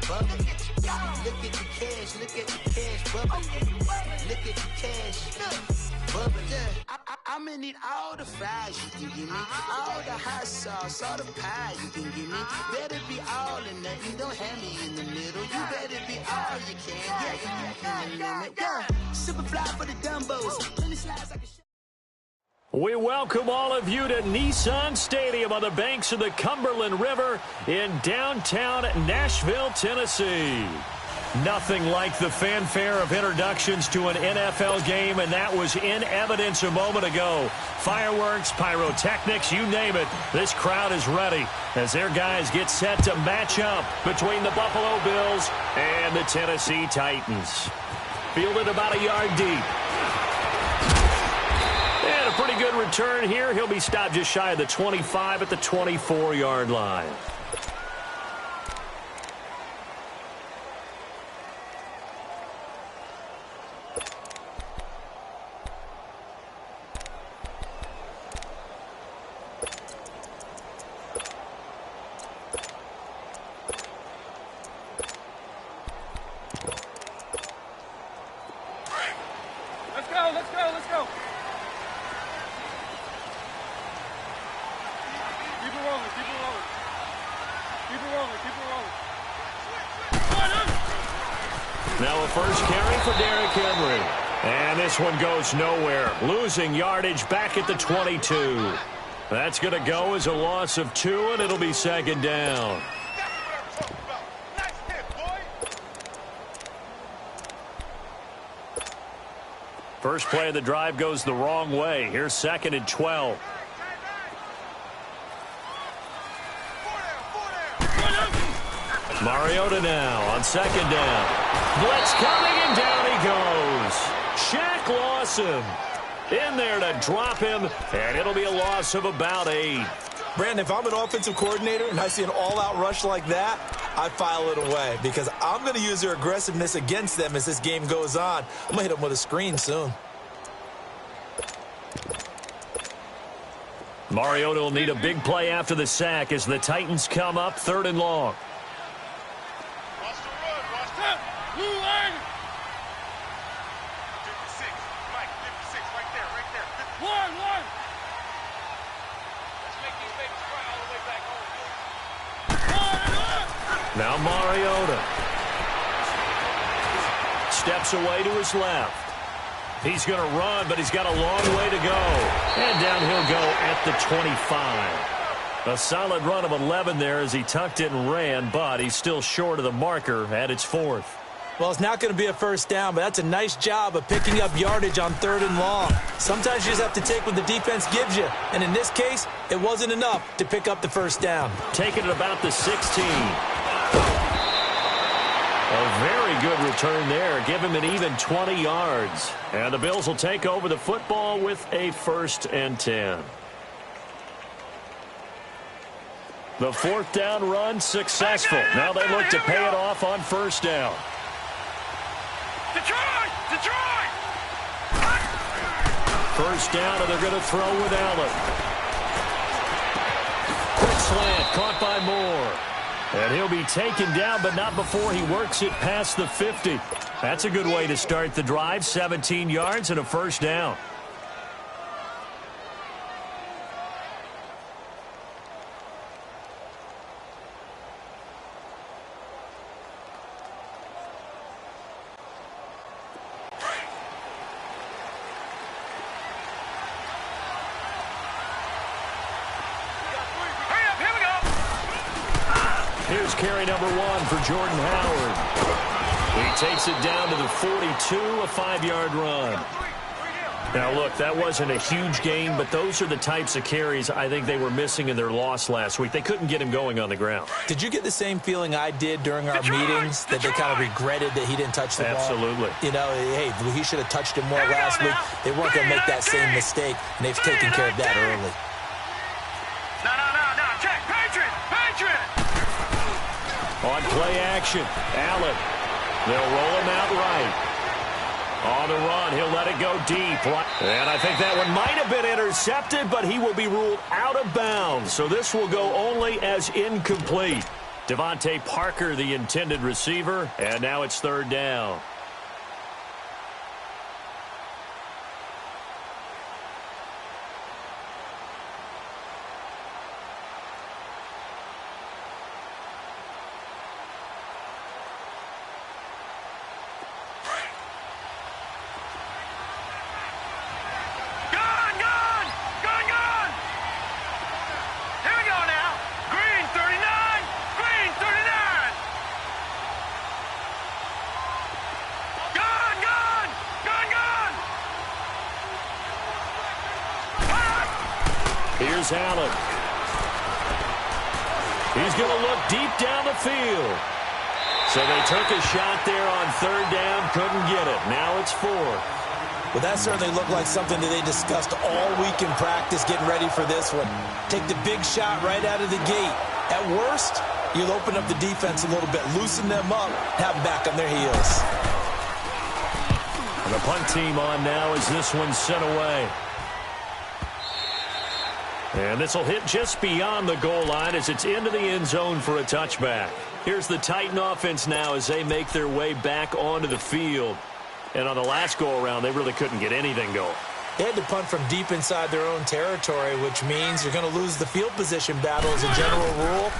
bubbling. Look at the cash, bubbling. Look at the cash, bubbling. I'ma need all the fries you can give me, all the hot sauce, all the pie you can give me. Better be all or nothing, don't have me in the middle. You better be all you can, in the limit. Yeah, super fly for the Dumbos. Plenty slides like a We welcome all of you to Nissan Stadium on the banks of the Cumberland River in downtown Nashville, Tennessee. Nothing like the fanfare of introductions to an NFL game, and that was in evidence a moment ago. Fireworks, pyrotechnics, you name it. This crowd is ready as their guys get set to match up between the Buffalo Bills and the Tennessee Titans. Fielded about a yard deep. And a pretty good return here. He'll be stopped just shy of the 25 at the 24-yard line. Let's go. Keep it rolling. Now a first carry for Derrick Henry. And this one goes nowhere. Losing yardage back at the 22. That's going to go as a loss of 2, and it'll be second down. First play of the drive goes the wrong way. Here's second and 12. Mariota now on second down. Blitz coming, and down he goes. Shaq Lawson in there to drop him, and it'll be a loss of about 8. Brandon, if I'm an offensive coordinator and I see an all-out rush like that, I file it away because I'm going to use their aggressiveness against them as this game goes on. I'm going to hit them with a screen soon. Mariota will need a big play after the sack as the Titans come up 3rd and long. Now Mariota steps away to his left. He's going to run, but he's got a long way to go. And down he'll go at the 25. A solid run of 11 there as he tucked it and ran, but he's still short of the marker at its 4th. Well, it's not going to be a first down, but that's a nice job of picking up yardage on 3rd and long. Sometimes you just have to take what the defense gives you. And in this case, it wasn't enough to pick up the first down. Taking it about the 16. A very good return there. Give him an even 20 yards. And the Bills will take over the football with a 1st and 10. The 4th down run successful. Now they look to pay it off on 1st down. Detroit! 1st down, and they're going to throw with Allen. Quick slant, caught by Moore. And he'll be taken down, but not before he works it past the 50. That's a good way to start the drive. 17 yards and a 1st down. Here's carry number 1 for Jordan Howard. He takes it down to the 42, a 5-yard run. Now, look, that wasn't a huge gain, but those are the types of carries I think they were missing in their loss last week. They couldn't get him going on the ground. Did you get the same feeling I did during our meetings, that they kind of regretted that he didn't touch the ball? Absolutely. You know, hey, he should have touched it more last week. They weren't going to make that same mistake, and they've taken care of that early. No. Check. Patriot. On play action, Allen. They'll roll him out right. On the run, he'll let it go deep. And I think that one might have been intercepted, but he will be ruled out of bounds. So this will go only as incomplete. Devontae Parker, the intended receiver, and now it's third down. Here's Allen. He's going to look deep down the field. So they took a shot there on third down, couldn't get it. Now it's fourth. Well, that certainly looked like something that they discussed all week in practice getting ready for this one. Take the big shot right out of the gate. At worst, you'll open up the defense a little bit, loosen them up, have them back on their heels. And the punt team on now as this one's sent away. And this will hit just beyond the goal line as it's into the end zone for a touchback. Here's the Titan offense now as they make their way back onto the field. And on the last go-around, they really couldn't get anything going. They had to punt from deep inside their own territory, which means you're going to lose the field position battle as a general rule.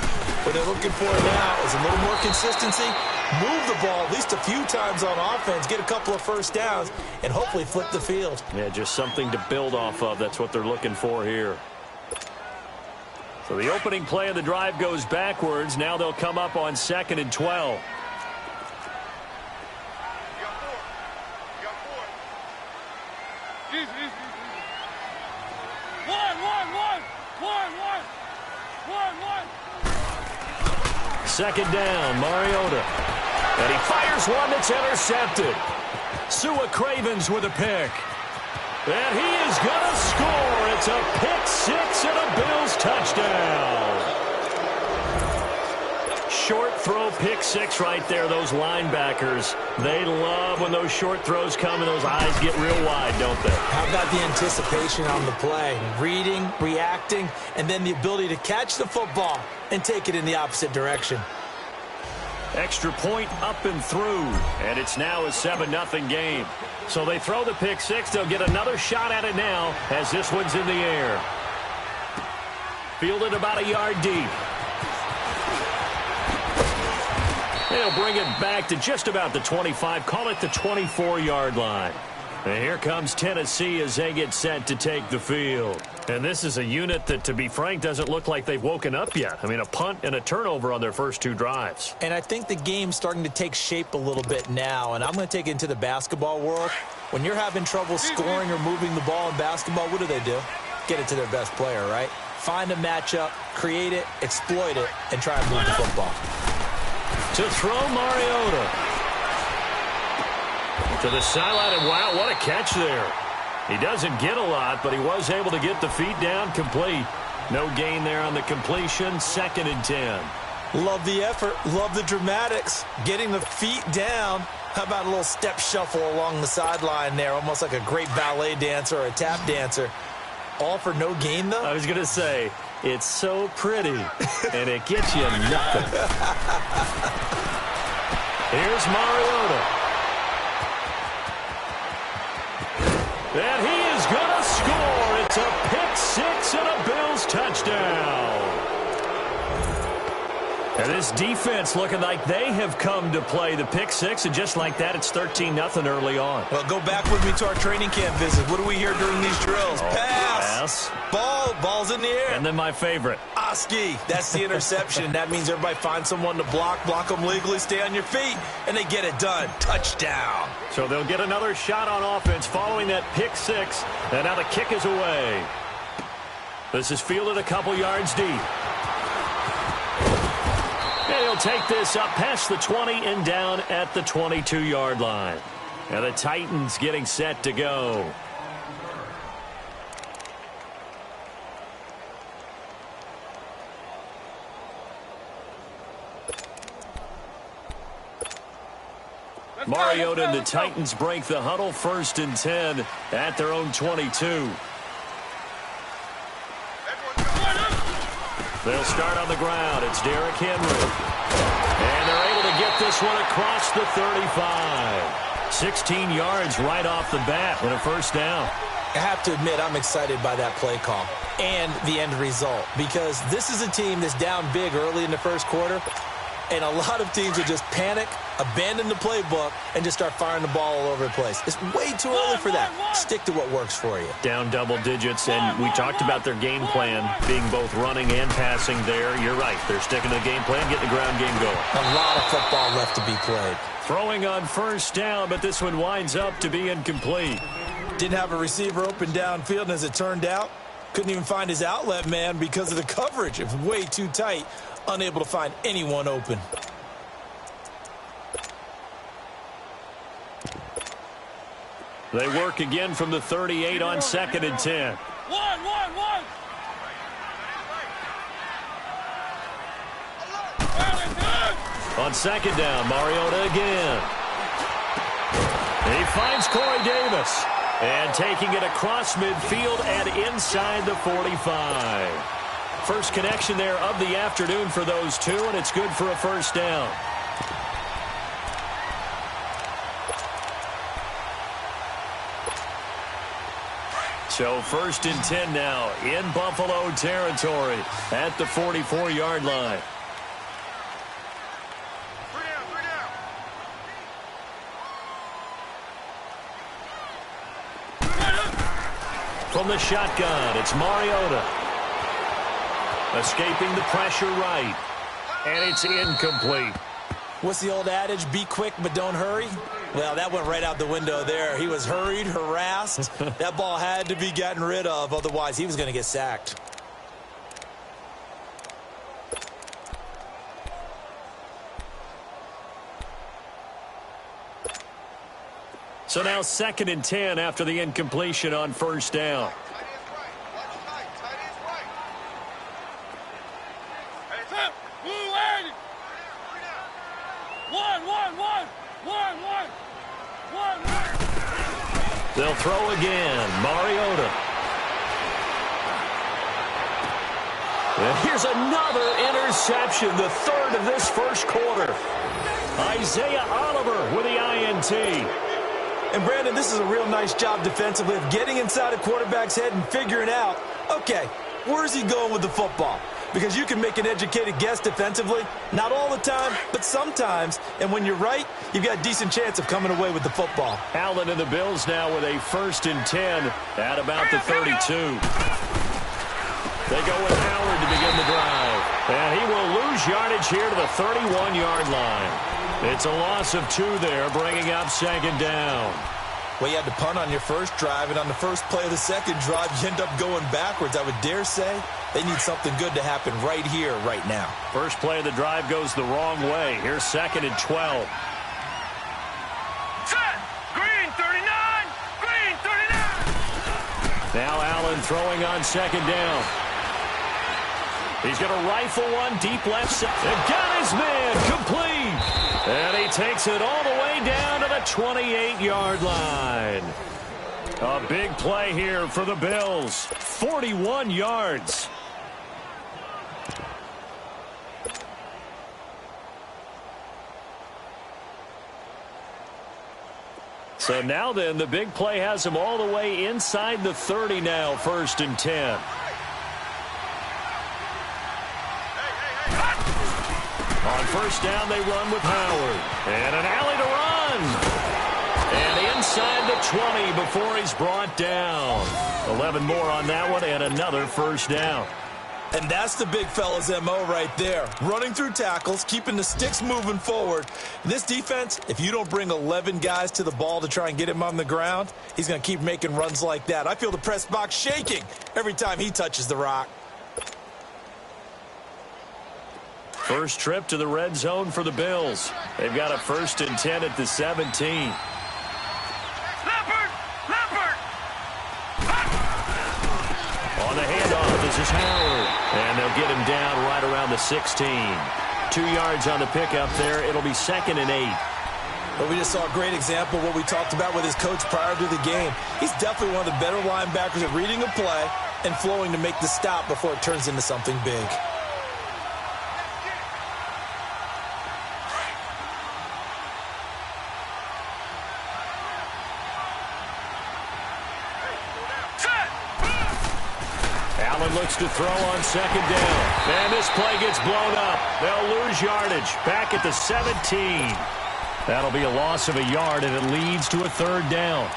What they're looking for now is a little more consistency, move the ball at least a few times on offense, get a couple of first downs, and hopefully flip the field. Yeah, just something to build off of. That's what they're looking for here. So the opening play of the drive goes backwards. Now they'll come up on 2nd and 12. Second down, Mariota. And he fires one that's intercepted. Sua Cravens with a pick. And he is going to score. It's a pick six and a Bills touchdown. Short throw pick six right there. Those linebackers, they love when those short throws come and those eyes get real wide, don't they? How about the anticipation on the play? Reading, reacting, and then the ability to catch the football and take it in the opposite direction. Extra point up and through, and it's now a 7-0 game. So they throw the pick six. They'll get another shot at it now as this one's in the air. Fielded about a yard deep. They'll bring it back to just about the 25. Call it the 24-yard line. And here comes Tennessee as they get set to take the field. And this is a unit that, to be frank, doesn't look like they've woken up yet. I mean, a punt and a turnover on their first two drives. And I think the game's starting to take shape a little bit now. And I'm going to take it into the basketball world. When you're having trouble scoring or moving the ball in basketball, what do? Get it to their best player, right? Find a matchup, create it, exploit it, and try and move the football. To throw, Mariota. To the sideline, and wow, what a catch there. He doesn't get a lot, but he was able to get the feet down complete. No gain there on the completion. 2nd and 10. Love the effort. Love the dramatics. Getting the feet down. How about a little step shuffle along the sideline there, almost like a great ballet dancer or a tap dancer. All for no gain, though? I was going to say, it's so pretty, and it gets you nothing. Here's Mariota. And he is going to score. It's a pick six and a Bills touchdown. And this defense looking like they have come to play the pick six, and just like that, it's 13-0 early on. Well, go back with me to our training camp visit. What do we hear during these drills? Pass. Ball's in the air. And then my favorite. Oski. That's the interception. That means everybody finds someone to block them legally, stay on your feet, and they get it done. Touchdown. So they'll get another shot on offense following that pick six, and now the kick is away. This is fielded a couple yards deep. And he'll take this up past the 20 and down at the 22-yard line. And the Titans getting set to go. Mariota and the Titans break the huddle. 1st and 10 at their own 22. They'll start on the ground. It's Derrick Henry. get this one across the 35. 16 yards right off the bat and a first down. I have to admit, I'm excited by that play call and the end result, because this is a team that's down big early in the first quarter, and a lot of teams will just panic, abandon the playbook, and just start firing the ball all over the place. It's way too early for that. Stick to what works for you. Down double digits, and we talked about their game plan being both running and passing there. You're right. They're sticking to the game plan, getting the ground game going. A lot of football left to be played. Throwing on first down, but this one winds up to be incomplete. Didn't have a receiver open downfield, and as it turned out, couldn't even find his outlet man because of the coverage. It was way too tight, unable to find anyone open. They work again from the 38 on 2nd and 10. One. On 2nd down, Mariota again. He finds Corey Davis. And taking it across midfield and inside the 45. First connection there of the afternoon for those two, and it's good for a first down. So 1st and 10 now in Buffalo territory at the 44-yard line. From the shotgun, it's Mariota. Escaping the pressure right. And it's incomplete. What's the old adage? Be quick, but don't hurry? Well, that went right out the window there. He was hurried, harassed. That ball had to be gotten rid of. Otherwise, he was going to get sacked. So now 2nd and 10 after the incompletion on first down. They'll throw again. Mariota. And here's another interception, the 3rd of this first quarter. Isaiah Oliver with the INT. And, Brandon, this is a real nice job defensively of getting inside a quarterback's head and figuring out, okay, where's he going with the football? Because you can make an educated guess defensively, not all the time, but sometimes. And when you're right, you've got a decent chance of coming away with the football. Allen and the Bills now with a 1st and 10 at about the 32. They go with Howard to begin the drive. And he will lose yardage here to the 31-yard line. It's a loss of 2 there, bringing up 2nd down. Well, you had to punt on your first drive, and on the first play of the second drive, you end up going backwards. I would dare say they need something good to happen right here, right now. First play of the drive goes the wrong way. Here's 2nd and 12. Set! Green 39! Green 39! Now Allen throwing on 2nd down. He's going to rifle one deep left side. And got his man complete. And he takes it all the way down to the 28-yard line. A big play here for the Bills. 41 yards. So now then, the big play has him all the way inside the 30 now, 1st and 10. On first down, they run with Howard. And an alley to run. And inside the 20 before he's brought down. 11 more on that one and another first down. And that's the big fella's MO right there. Running through tackles, keeping the sticks moving forward. This defense, if you don't bring 11 guys to the ball to try and get him on the ground, he's going to keep making runs like that. I feel the press box shaking every time he touches the rock. First trip to the red zone for the Bills. They've got a 1st and 10 at the 17. Leopard! On the handoff, this is Howard. And they'll get him down right around the 16. 2 yards on the pickup there. It'll be 2nd and 8. But we just saw a great example of what we talked about with his coach prior to the game. He's definitely one of the better linebackers at reading a play and flowing to make the stop before it turns into something big. looks to throw on second down. And this play gets blown up. They'll lose yardage. Back at the 17. That'll be a loss of a yard, and it leads to a third down.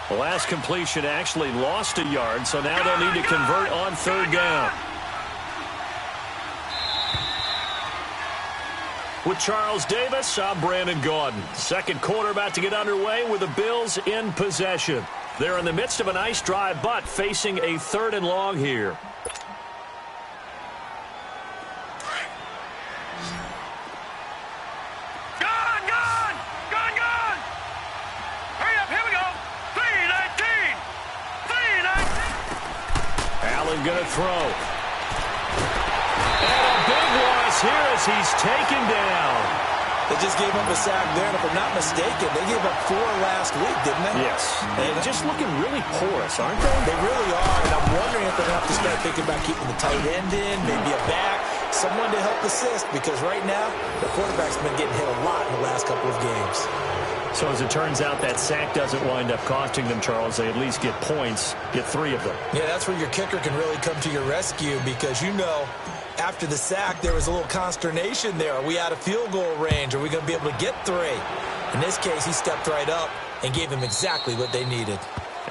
The last completion actually lost a yard, so now they'll need to convert on third down. With Charles Davis, I'm Brandon Gaudin. Second quarter about to get underway with the Bills in possession. They're in the midst of a nice drive, but facing a third and long here. Going to throw. And a big loss here as he's taken down. They just gave up a sack there, and if I'm not mistaken, they gave up 4 last week, didn't they? Yes. And just looking really porous, aren't they? They really are, and I'm wondering if they're going to have to start thinking about keeping the tight end in, maybe a back, someone to help assist, because right now, the quarterback's been getting hit a lot in the last couple of games. So as it turns out, that sack doesn't wind up costing them, Charles. They at least get points, get 3 of them. Yeah, that's where your kicker can really come to your rescue because, you know, after the sack, there was a little consternation there. Are we out of field goal range? Are we going to be able to get 3? In this case, he stepped right up and gave them exactly what they needed.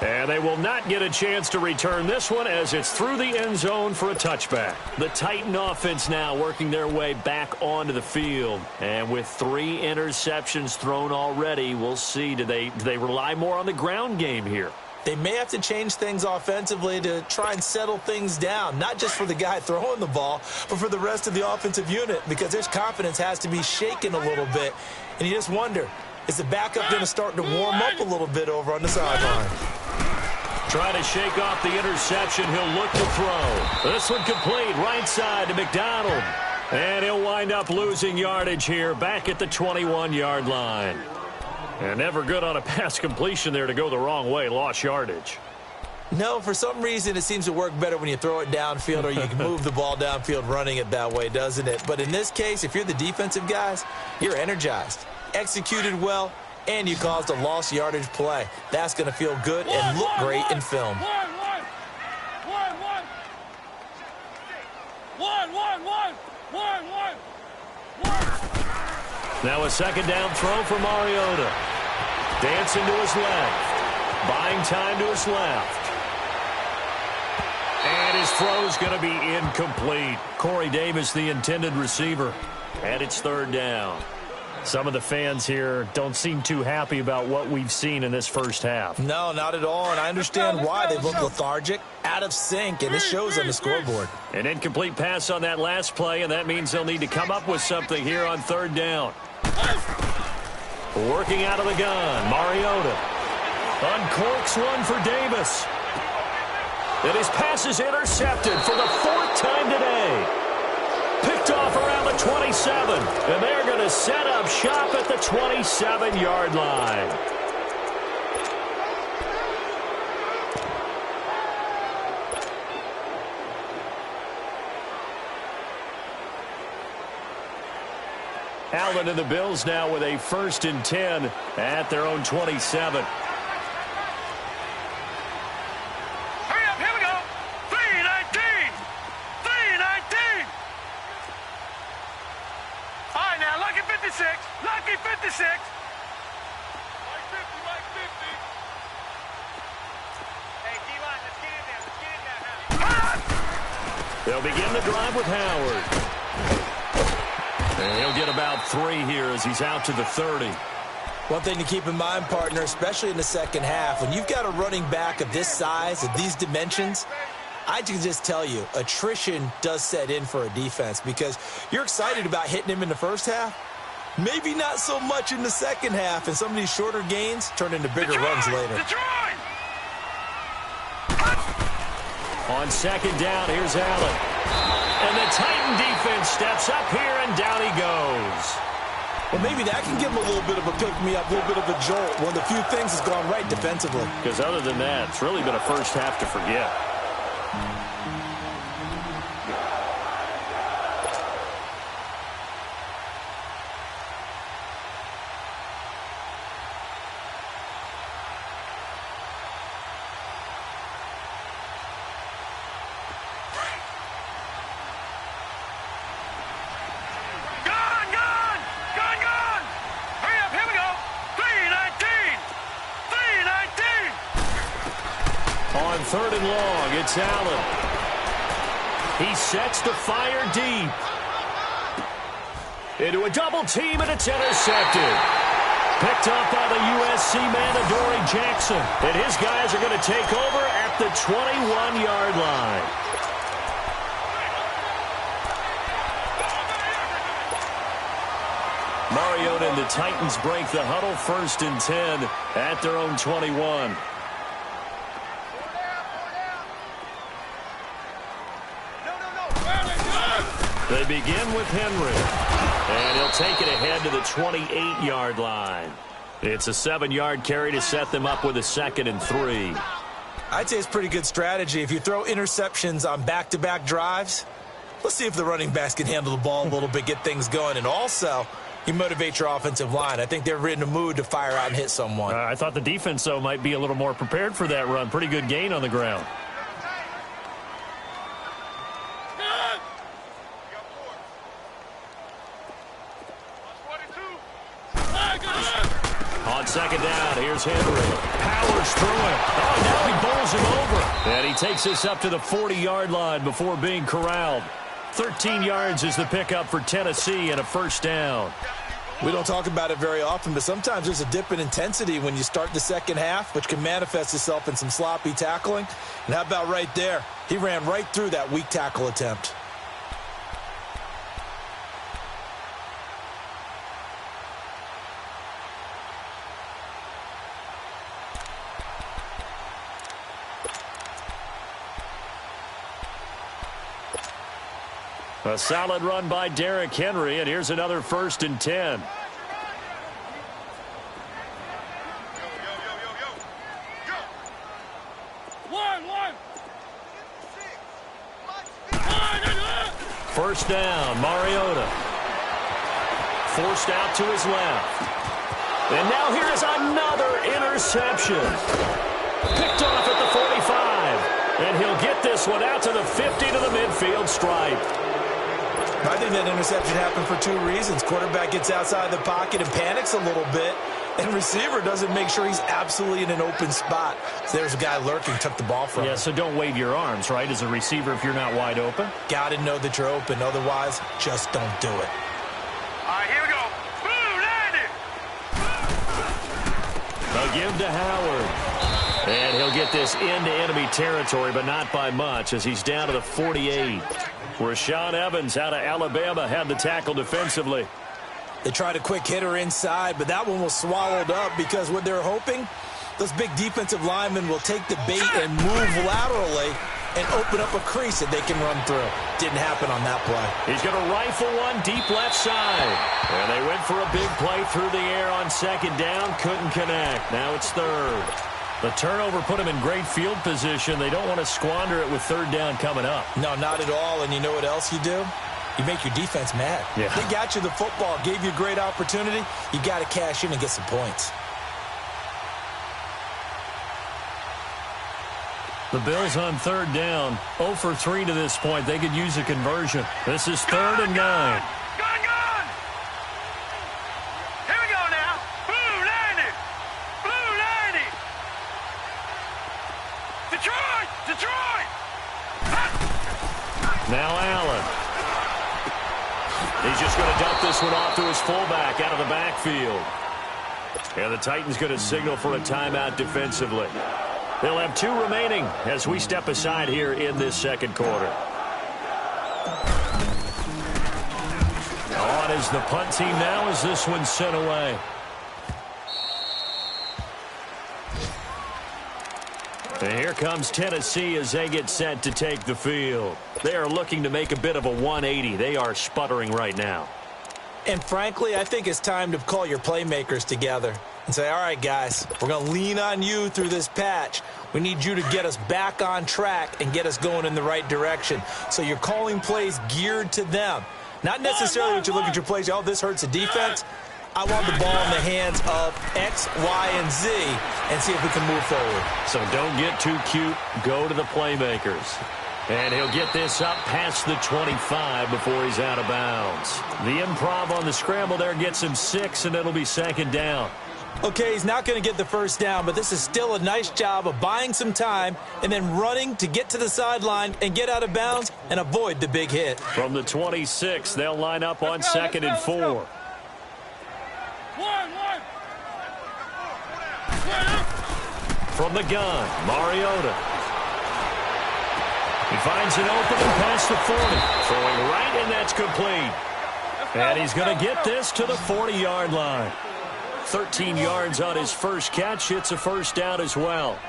And they will not get a chance to return this one as it's through the end zone for a touchback. The Titan offense now working their way back onto the field. And with 3 interceptions thrown already, we'll see. Do they rely more on the ground game here? They may have to change things offensively to try and settle things down, not just for the guy throwing the ball, but for the rest of the offensive unit, because their confidence has to be shaken a little bit. And you just wonder, is the backup going to start to warm up a little bit over on the sideline? Trying to shake off the interception. He'll look to throw. This one complete right side to McDonald. And he'll wind up losing yardage here back at the 21-yard line. And never good on a pass completion there to go the wrong way. Lost yardage. No, for some reason it seems to work better when you throw it downfield or you can move the ball downfield running it that way, doesn't it? But in this case, if you're the defensive guys, you're energized, executed well, and you caused a lost yardage play. That's going to feel good and look great in film. Now a second down throw for Mariota. Dancing to his left. Buying time to his left. And his throw's going to be incomplete. Corey Davis, the intended receiver. And it's third down. Some of the fans here don't seem too happy about what we've seen in this first half. No, not at all, and I understand why. They look lethargic, out of sync, and this shows on the scoreboard. An incomplete pass on that last play, and that means they'll need to come up with something here on third down. Working out of the gun, Mariota. Uncorks one for Davis. And his pass is intercepted for the 4th time today. Picked off around the 27, and they're going to set up shop at the 27-yard line. Allen and the Bills now with a 1st and 10 at their own 27. Lucky 56. Like 50, like 50. Hey, D-line, let's get in there. Let's get in there now. They'll begin the drive with Howard. And he'll get about 3 here as he's out to the 30. One thing to keep in mind, partner, especially in the second half, when you've got a running back of this size, of these dimensions, I can just tell you, attrition does set in for a defense because you're excited about hitting him in the first half. Maybe not so much in the second half, and some of these shorter gains turn into bigger runs later. On second down, here's Allen. And the Titan defense steps up here, and down he goes. Well, maybe that can give them a little bit of a pick-me-up, a little bit of a jolt. One of the few things that's gone right defensively. Because other than that, it's really been a first half to forget. On 3rd and long, it's Allen. He sets to fire deep. Into a double team, and it's intercepted. Picked up by the USC man, Adoree Jackson. And his guys are going to take over at the 21-yard line. Mariota and the Titans break the huddle, 1st and 10 at their own 21. They begin with Henry, and he'll take it ahead to the 28-yard line. It's a 7-yard carry to set them up with a 2nd and 3. I'd say it's pretty good strategy. If you throw interceptions on back-to-back drives, let's see if the running backs can handle the ball a little bit, get things going, and also you motivate your offensive line. I think they're in a mood to fire out and hit someone. I thought the defense, though, might be a little more prepared for that run. Pretty good gain on the ground. On 2nd down, here's Henry. Powers through it. Oh, now he bowls him over. And he takes this up to the 40-yard line before being corralled. 13 yards is the pickup for Tennessee and a 1st down. We don't talk about it very often, but sometimes there's a dip in intensity when you start the second half, which can manifest itself in some sloppy tackling. And how about right there? He ran right through that weak tackle attempt. A solid run by Derrick Henry, and here's another 1st and 10. First down, Mariota. Forced out to his left. And now here's another interception. Picked off at the 45. And he'll get this one out to the 50 to the midfield stripe. I think that interception happened for 2 reasons. Quarterback gets outside the pocket and panics a little bit, and receiver doesn't make sure he's absolutely in an open spot. So there's a guy lurking, took the ball from him. Yeah, so don't wave your arms, right, as a receiver if you're not wide open? Got to know that you're open. Otherwise, just don't do it. All right, here we go. Boom, landed. They'll give to Howard. And he'll get this into enemy territory, but not by much, as he's down to the 48. Rashaan Evans out of Alabama had the tackle defensively. They tried a quick hitter inside, but that one was swallowed up because what they're hoping, those big defensive linemen will take the bait and move laterally and open up a crease that they can run through. Didn't happen on that play. He's going to rifle one deep left side. And they went for a big play through the air on 2nd down. Couldn't connect. Now it's 3rd. The turnover put them in great field position. They don't want to squander it with 3rd down coming up. No, not at all. And you know what else you do? You make your defense mad. Yeah. They got you the football, gave you a great opportunity. You got to cash in and get some points. The Bills on 3rd down, 0 for 3 to this point. They could use a conversion. This is 3rd and 9. Gone. Here we go now. Blue 90. Blue 90. Detroit. Now Allen. He's just going to dump this one off to his fullback out of the backfield. And the Titans going to signal for a timeout defensively. They'll have 2 remaining as we step aside here in this 2nd quarter. On is the punt team now as this one's sent away. And here comes Tennessee as they get set to take the field. They are looking to make a bit of a 180. They are sputtering right now. And frankly, I think it's time to call your playmakers together and say, all right, guys, we're going to lean on you through this patch. We need you to get us back on track and get us going in the right direction. So you're calling plays geared to them. Not necessarily what you look at your plays, oh, this hurts the defense. I want the ball in the hands of X, Y, and Z and see if we can move forward. So don't get too cute. Go to the playmakers. And he'll get this up past the 25 before he's out of bounds. The improv on the scramble there gets him 6, and it'll be second down. Okay, he's not going to get the first down, but this is still a nice job of buying some time and then running to get to the sideline and get out of bounds and avoid the big hit. From the 26, they'll line up on second and 4. From the gun, Mariota. He finds an opening past the 40. Throwing right, and that's complete. And he's going to get this to the 40-yard line. 13 yards on his first catch. It's a first down as well.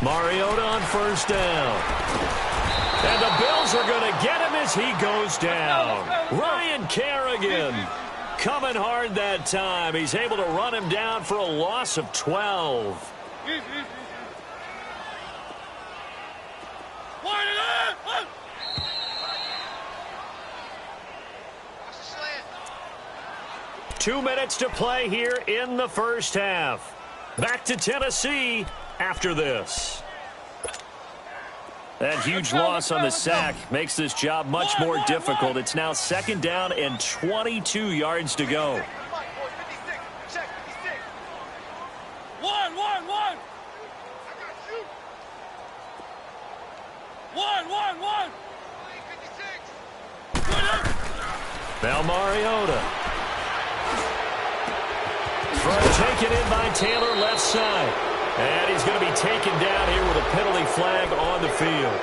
Mariota on first down. And the Bills are going to get him as he goes down. Ryan Kerrigan coming hard that time. He's able to run him down for a loss of 12. Two minutes to play here in the first half. Back to Tennessee after this. That huge loss on the sack makes this job much more difficult. It's now second down and 22 yards to go. Now Mariota. Throw taken in by Taylor left side. And he's going to be taken down here with a penalty flag on the field.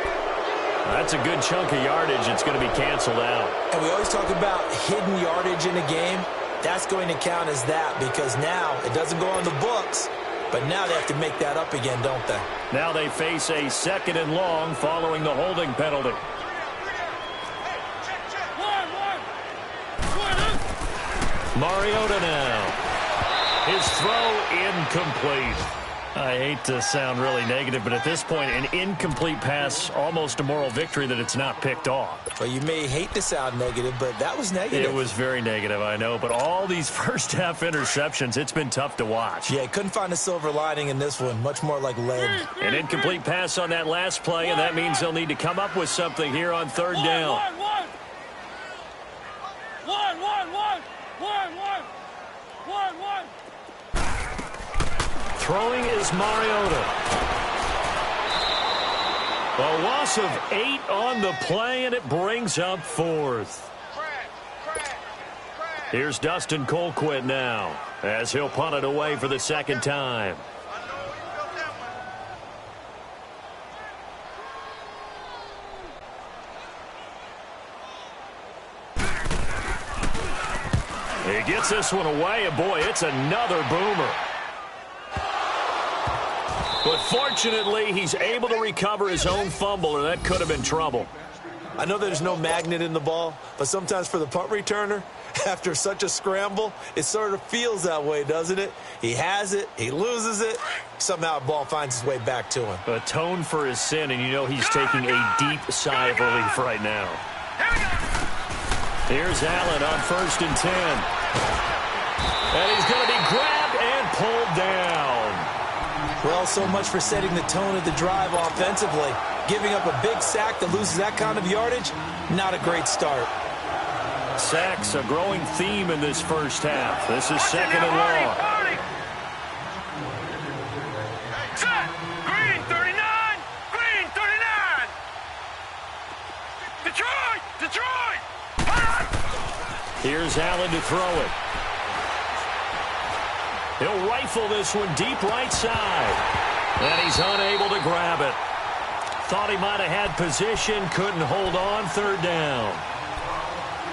That's a good chunk of yardage. It's going to be canceled out. And we always talk about hidden yardage in a game. That's going to count as that because now it doesn't go on the books, but now they have to make that up again, don't they? Now they face a second and long following the holding penalty. Mariota now. His throw incomplete. I hate to sound really negative, but at this point, an incomplete pass, almost a moral victory that it's not picked off. Well, you may hate to sound negative, but that was negative. It was very negative, I know, but all these first-half interceptions, it's been tough to watch. Yeah, couldn't find a silver lining in this one, much more like lead. An incomplete pass on that last play, and that means they'll need to come up with something here on third down. Throwing is Mariota. A loss of 8 on the play, and it brings up fourth. Here's Dustin Colquitt now, as he'll punt it away for the second time. He gets this one away, and boy, it's another boomer. But fortunately, he's able to recover his own fumble, and that could have been trouble. I know there's no magnet in the ball, but sometimes for the punt returner, after such a scramble, it sort of feels that way, doesn't it? He has it, he loses it, somehow the ball finds its way back to him. Atone for his sin, and you know he's taking a deep sigh of relief right now. Here's Allen on 1st and 10. And he's going to be grabbed and pulled down. Well, so much for setting the tone of the drive offensively. Giving up a big sack that loses that kind of yardage, not a great start. Sacks, a growing theme in this first half. This is second and long. Green 39! Green 39! Detroit! Detroit! Here's Allen to throw it. He'll rifle this one deep right side. And he's unable to grab it. Thought he might have had position, couldn't hold on, third down.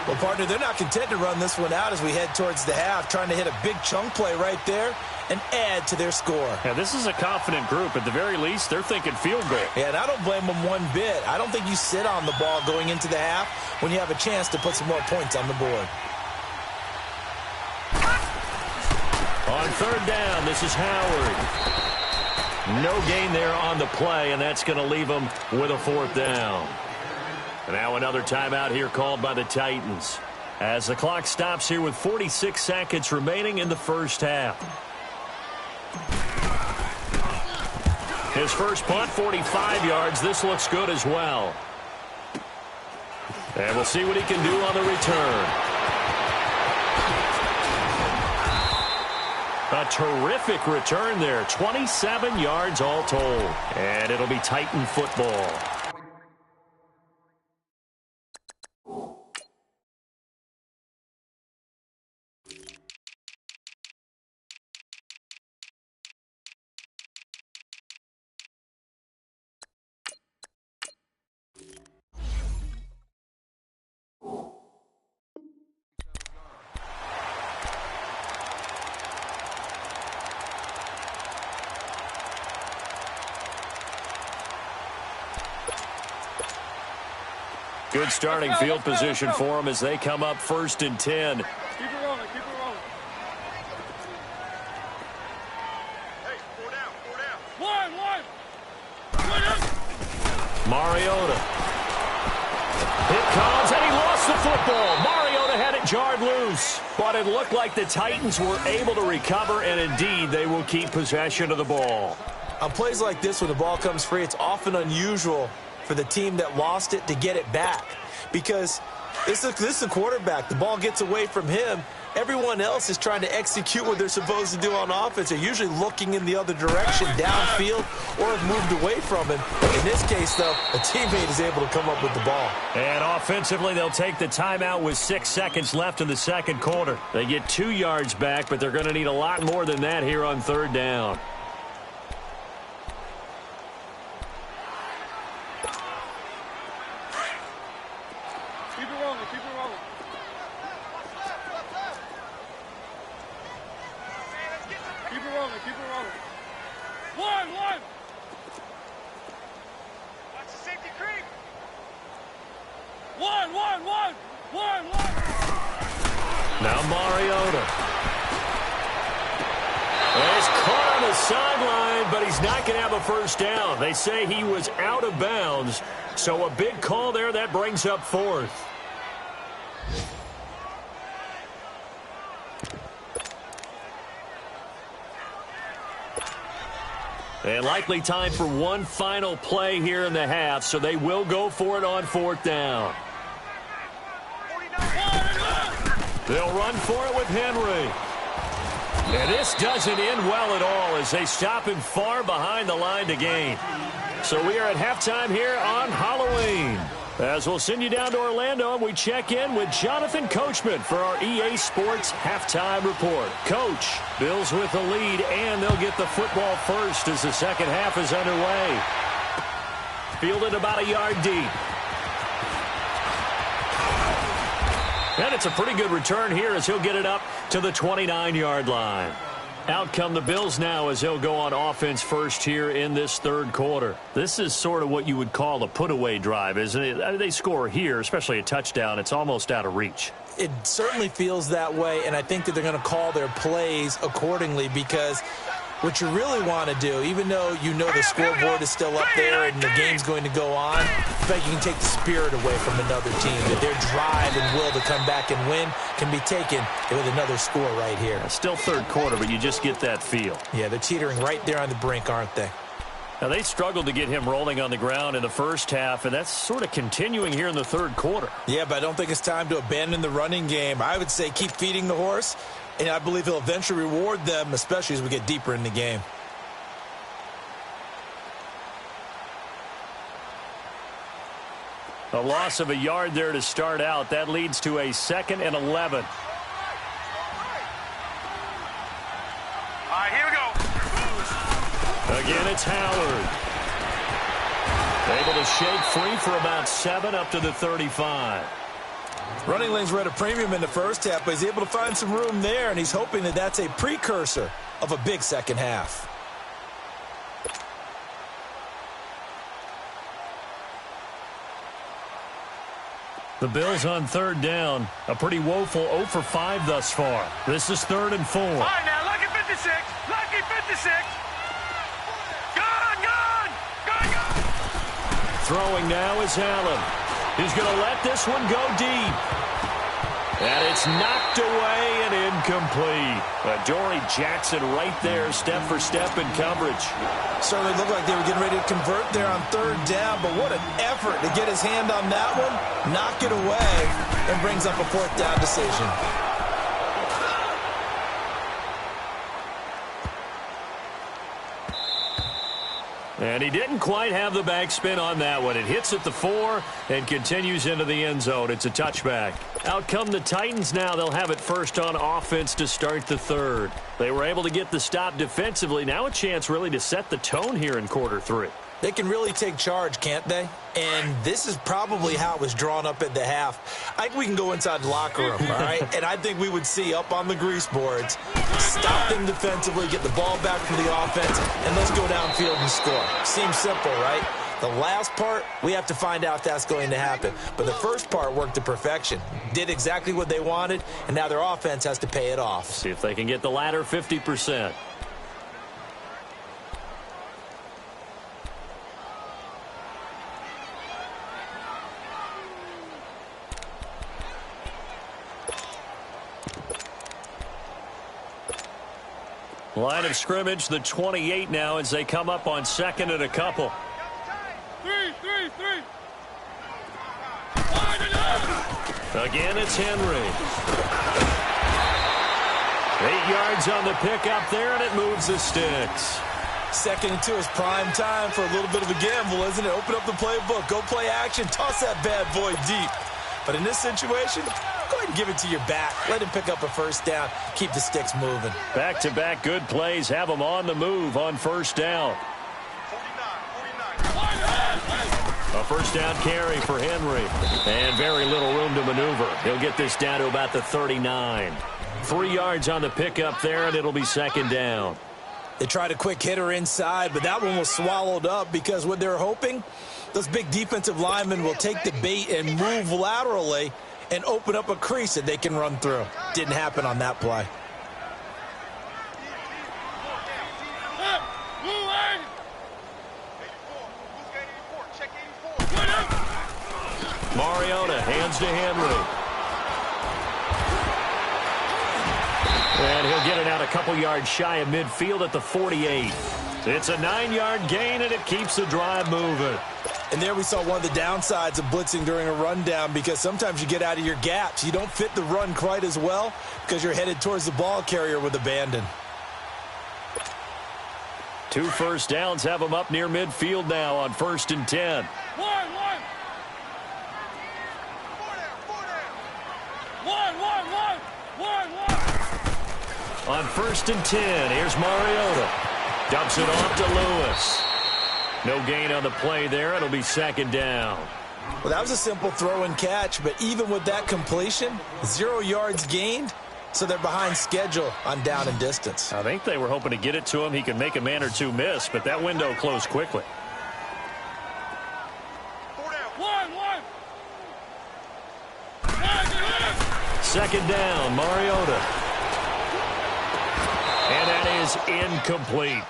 Well, partner, they're not content to run this one out as we head towards the half, trying to hit a big chunk play right there. and add to their score. Yeah, this is a confident group. At the very least, they're thinking field goal. Yeah, and I don't blame them one bit. I don't think you sit on the ball going into the half when you have a chance to put some more points on the board. On third down, this is Howard. No gain there on the play, and that's going to leave them with a fourth down. And now another timeout here called by the Titans, as the clock stops here with 46 seconds remaining in the first half. His first punt, 45 yards. This looks good as well. And we'll see what he can do on the return. A terrific return there. 27 yards all told. And it'll be Titan football. Good starting field position for them as they come up 1st and 10. Keep it rolling, keep it rolling. Hey, 4 down, 4 down. One. Mariota. It comes, and he lost the football. Mariota had it jarred loose. But it looked like the Titans were able to recover, and indeed, they will keep possession of the ball. On plays like this, when the ball comes free, it's often unusual for the team that lost it to get it back, because this is a quarterback. The ball gets away from him. Everyone else is trying to execute what they're supposed to do on offense. They're usually looking in the other direction, downfield, or have moved away from him. In this case, though, a teammate is able to come up with the ball. And offensively, they'll take the timeout with 6 seconds left in the second quarter. They get 2 yards back, but they're going to need a lot more than that here on third down. Now Mariota. He's caught on the sideline, but he's not going to have a first down. They say he was out of bounds, so a big call there. That brings up 4th. And likely time for one final play here in the half, so they will go for it on 4th down. They'll run for it with Henry. And this doesn't end well at all as they stop him far behind the line to gain. So we are at halftime here on Halloween. As we'll send you down to Orlando, and we check in with Jonathan Coachman for our EA Sports Halftime Report. Coach, Bills with the lead, and they'll get the football first as the second half is underway. Fielded about a yard deep. And it's a pretty good return here as he'll get it up to the 29-yard line. Out come the Bills now as they'll go on offense first here in this third quarter. This is sort of what you would call a put-away drive, isn't it? They score here, especially a touchdown. It's almost out of reach. It certainly feels that way, and I think that they're going to call their plays accordingly, because what you really want to do, even though you know the scoreboard is still up there and the game's going to go on, I bet you can take the spirit away from another team, that their drive and will to come back and win can be taken with another score right here. Still third quarter, but you just get that feel. Yeah, they're teetering right there on the brink, aren't they? Now, they struggled to get him rolling on the ground in the first half, and that's sort of continuing here in the third quarter. Yeah, but I don't think it's time to abandon the running game. I would say keep feeding the horse, and I believe he'll eventually reward them, especially as we get deeper in the game. A loss of a yard there to start out. That leads to a 2nd and 11. All right, here we go. Again, it's Howard. Able to shake free for about 7 up to the 35. Running lanes were at a premium in the first half, but he's able to find some room there, and he's hoping that that's a precursor of a big second half. The Bills on third down. A pretty woeful 0 for 5 thus far. This is 3rd and 4. All right, now, lucky 56. Lucky 56. Gone, gone. Gone, gone. Throwing now is Allen. He's going to let this one go deep. And it's knocked away and incomplete. Dory Jackson right there, step for step in coverage. Certainly looked like they were getting ready to convert there on 3rd down, but what an effort to get his hand on that one, knock it away, and brings up a 4th down decision. And he didn't quite have the backspin on that one. It hits at the 4 and continues into the end zone. It's a touchback. Out come the Titans now. They'll have it first on offense to start the 3rd. They were able to get the stop defensively. Now a chance really to set the tone here in quarter 3. They can really take charge, can't they? And this is probably how it was drawn up at the half. I think we can go inside the locker room, all right? And I think we would see up on the grease boards, stop them defensively, get the ball back from the offense, and let's go downfield and score. Seems simple, right? The last part, we have to find out if that's going to happen. But the first part worked to perfection. Did exactly what they wanted, and now their offense has to pay it off. See if they can get the latter 50%. Line of scrimmage, the 28 now as they come up on 2nd and a couple. 3. Again, it's Henry. 8 yards on the pickup there, and it moves the sticks. 2nd and 2 is prime time for a little bit of a gamble, isn't it? Open up the playbook, go play action, toss that bad boy deep. But in this situation, go ahead and give it to your back. Let him pick up a 1st down. Keep the sticks moving. Back-to-back good plays have them on the move on 1st down. 49. A 1st down carry for Henry. And very little room to maneuver. He'll get this down to about the 39. 3 yards on the pickup there, and it'll be 2nd down. They tried a quick hitter inside, but that one was swallowed up because what they're hoping, those big defensive linemen will take the bait and move laterally and open up a crease that they can run through. Didn't happen on that play. Mariota hands to Henry. And he'll get it out a couple yards shy of midfield at the 48. It's a 9-yard gain, and it keeps the drive moving. And there we saw one of the downsides of blitzing during a rundown, because sometimes you get out of your gaps. You don't fit the run quite as well because you're headed towards the ball carrier with abandon. 2 1st downs have them up near midfield now on 1st and 10. On 1st and 10, here's Mariota. Dumps it off to Lewis. No gain on the play there. It'll be 2nd down. Well, that was a simple throw and catch, but even with that completion, 0 yards gained, so they're behind schedule on down and distance. I think they were hoping to get it to him. He could make a man or two miss, but that window closed quickly. 2nd down, Mariota. And that is incomplete.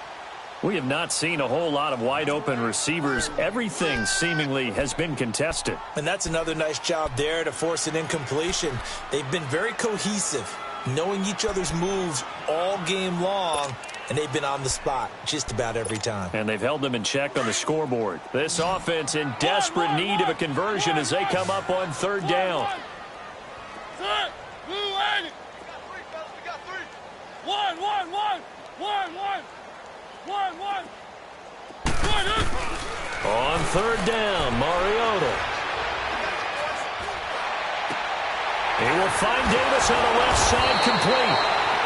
We have not seen a whole lot of wide-open receivers. Everything seemingly has been contested. And that's another nice job there to force an incompletion. They've been very cohesive, knowing each other's moves all game long, and they've been on the spot just about every time. And they've held them in check on the scoreboard. This offense in desperate need of a conversion as they come up on 3rd down. On 3rd down, Mariota. He will find Davis on the left side, complete.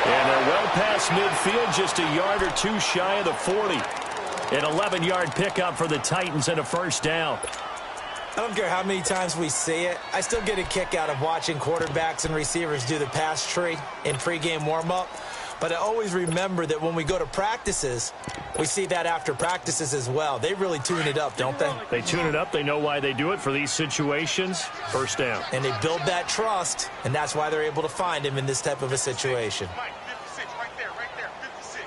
And they're well past midfield, just a yard or two shy of the 40. An 11-yard pickup for the Titans and a 1st down. I don't care how many times we see it. I still get a kick out of watching quarterbacks and receivers do the pass tree in pregame warm-up. But I always remember that when we go to practices, we see that after practices as well. They really tune it up, don't they? They tune it up. They know why they do it for these situations. First down. And they build that trust, and that's why they're able to find him in this type of a situation. Mike, 56, right there, 56.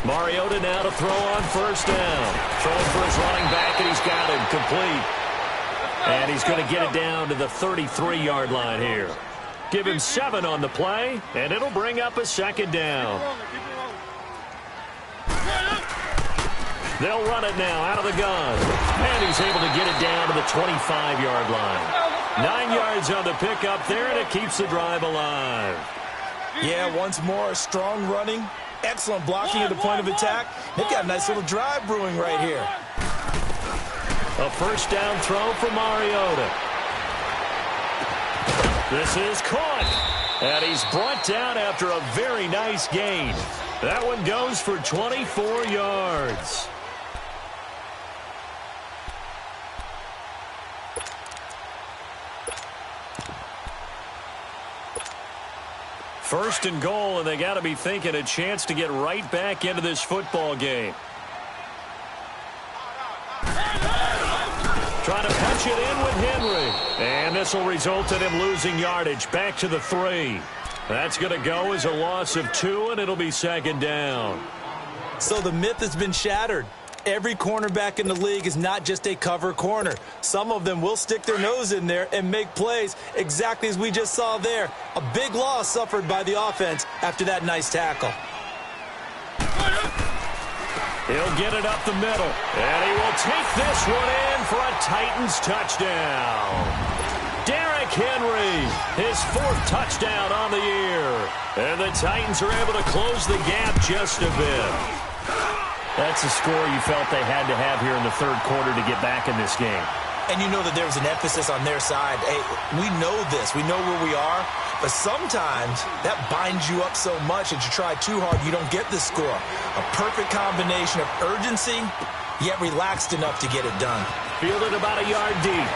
Mariota now to throw on first down. Throwing for his running back, and he's got him complete. And he's going to get it down to the 33-yard line here. Give him 7 on the play, and it'll bring up a second down. They'll run it now out of the gun. And he's able to get it down to the 25-yard line. 9 yards on the pickup there, and it keeps the drive alive. Yeah, once more, strong running, excellent blocking at the point of attack. They've got a nice little drive brewing right here. A first down throw for Mariota. This is caught, and he's brought down after a very nice gain. That one goes for 24 yards. First and goal, and they got to be thinking a chance to get right back into this football game. Trying to punch it in with Henry. And this will result in him losing yardage back to the 3. That's going to go as a loss of 2, and it'll be second down. So the myth has been shattered. Every cornerback in the league is not just a cover corner. Some of them will stick their nose in there and make plays exactly as we just saw there. A big loss suffered by the offense after that nice tackle. He'll get it up the middle, and he will take this one in for a Titans touchdown. Derrick Henry, his 4th touchdown on the year. And the Titans are able to close the gap just a bit. That's a score you felt they had to have here in the 3rd quarter to get back in this game. And you know that there was an emphasis on their side. Hey, we know this. We know where we are. But sometimes that binds you up so much that you try too hard, you don't get the score. A perfect combination of urgency, yet relaxed enough to get it done. Fielded about a yard deep.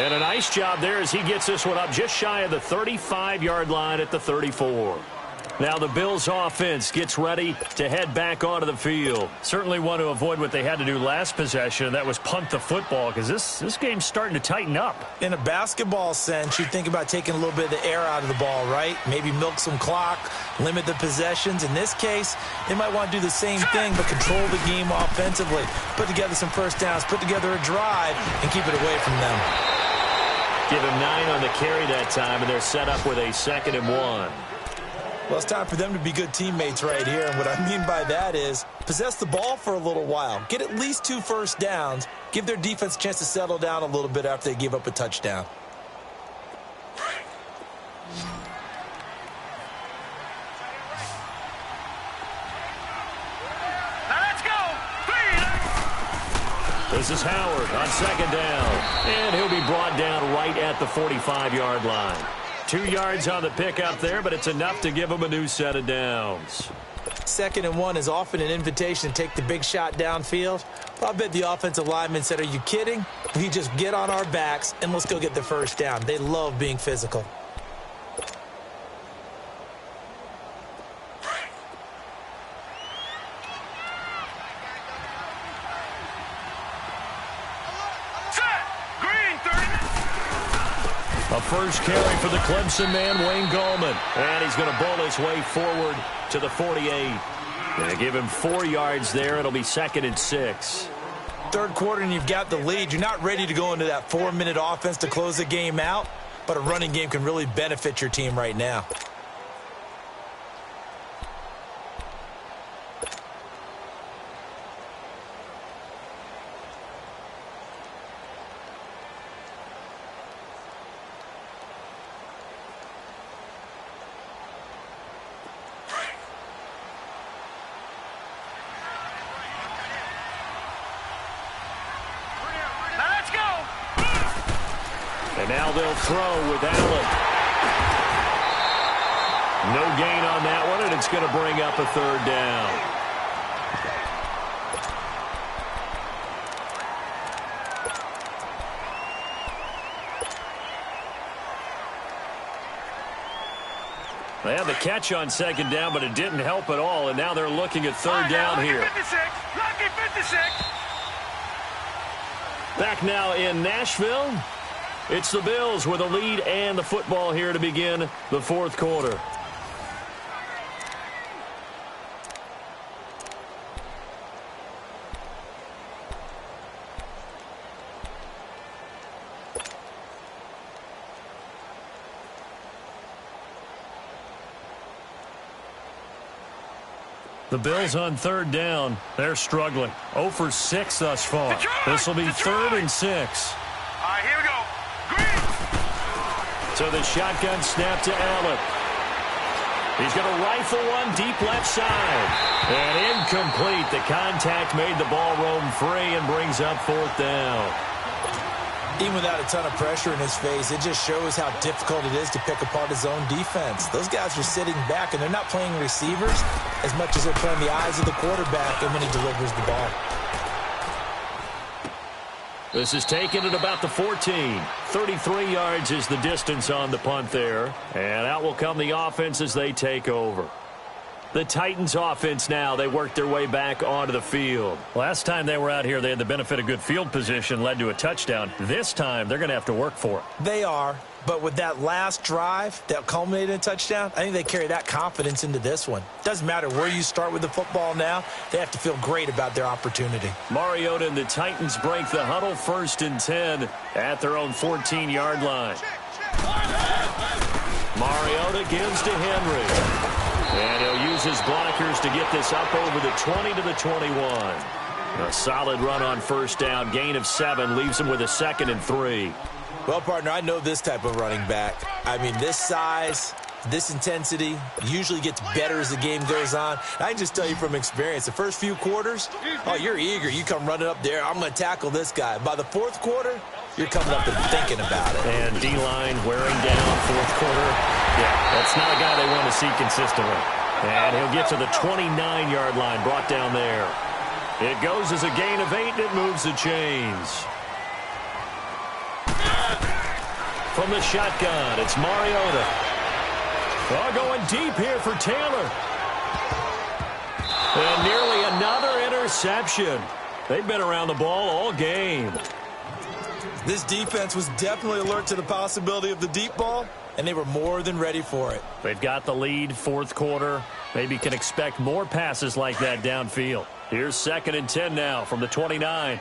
And a nice job there as he gets this one up just shy of the 35-yard line at the 34. Now the Bills offense gets ready to head back onto the field. Certainly want to avoid what they had to do last possession, and that was punt the football, because this game's starting to tighten up. In a basketball sense, you think about taking a little bit of the air out of the ball, right? Maybe milk some clock, limit the possessions. In this case, they might want to do the same thing, but control the game offensively. Put together some first downs, put together a drive, and keep it away from them. Give him 9 on the carry that time, and they're set up with a 2nd and 1. Well, it's time for them to be good teammates right here. And what I mean by that is possess the ball for a little while. Get at least 2 first downs. Give their defense a chance to settle down a little bit after they give up a touchdown. Let's go. This is Howard on 2nd down. And he'll be brought down right at the 45-yard line. 2 yards on the pickup there, but it's enough to give him a new set of downs. 2nd and 1 is often an invitation to take the big shot downfield. But I bet the offensive lineman said, are you kidding? We just get on our backs and let's go get the first down. They love being physical. A first carry for the Clemson man, Wayne Gallman. And he's going to bowl his way forward to the 48. Going to give him 4 yards there. It'll be 2nd and 6. 3rd quarter and you've got the lead. You're not ready to go into that 4-minute offense to close the game out, but a running game can really benefit your team right now. And now they'll throw with Allen. No gain on that one, and it's going to bring up a 3rd down. They had the catch on second down, but it didn't help at all, and now they're looking at third down here. 56. Lucky 56. Back now in Nashville. It's the Bills with a lead and the football here to begin the fourth quarter. The Bills on third down. They're struggling. 0 for 6 thus far. This will be third and 6. All right, here we go. Green. So the shotgun snap to Allen. He's going to rifle one deep left side. And incomplete. The contact made the ball roam free and brings up fourth down. Even without a ton of pressure in his face, it just shows how difficult it is to pick apart his own defense. Those guys are sitting back, and they're not playing receivers as much as they're playing the eyes of the quarterback and when he delivers the ball. This is taken at about the 14. 33 yards is the distance on the punt there. And out will come the offense as they take over. The Titans offense now, they work their way back onto the field. Last time they were out here, they had the benefit of good field position, led to a touchdown. This time, they're going to have to work for it. They are, but with that last drive that culminated in a touchdown, I think they carry that confidence into this one. Doesn't matter where you start with the football now, they have to feel great about their opportunity. Mariota and the Titans break the huddle, 1st and 10 at their own 14-yard line. Mariota gives to Henry. And he'll use his blockers to get this up over the 20 to the 21. A solid run on first down. Gain of 7 leaves him with a 2nd and 3. Well, partner, I know this type of running back. I mean, this size, this intensity usually gets better as the game goes on. I can just tell you from experience, the first few quarters, oh, you're eager. You come running up there. I'm going to tackle this guy. By the fourth quarter, you're coming up and thinking about it. And D-line wearing down fourth quarter. Yeah, that's not a guy they want to see consistently. And he'll get to the 29-yard line, brought down there. It goes as a gain of 8, and it moves the chains. From the shotgun, it's Mariota. Oh, going deep here for Taylor. And nearly another interception. They've been around the ball all game. This defense was definitely alert to the possibility of the deep ball, and they were more than ready for it. They've got the lead, fourth quarter. Maybe can expect more passes like that downfield. Here's 2nd and 10 now from the 29.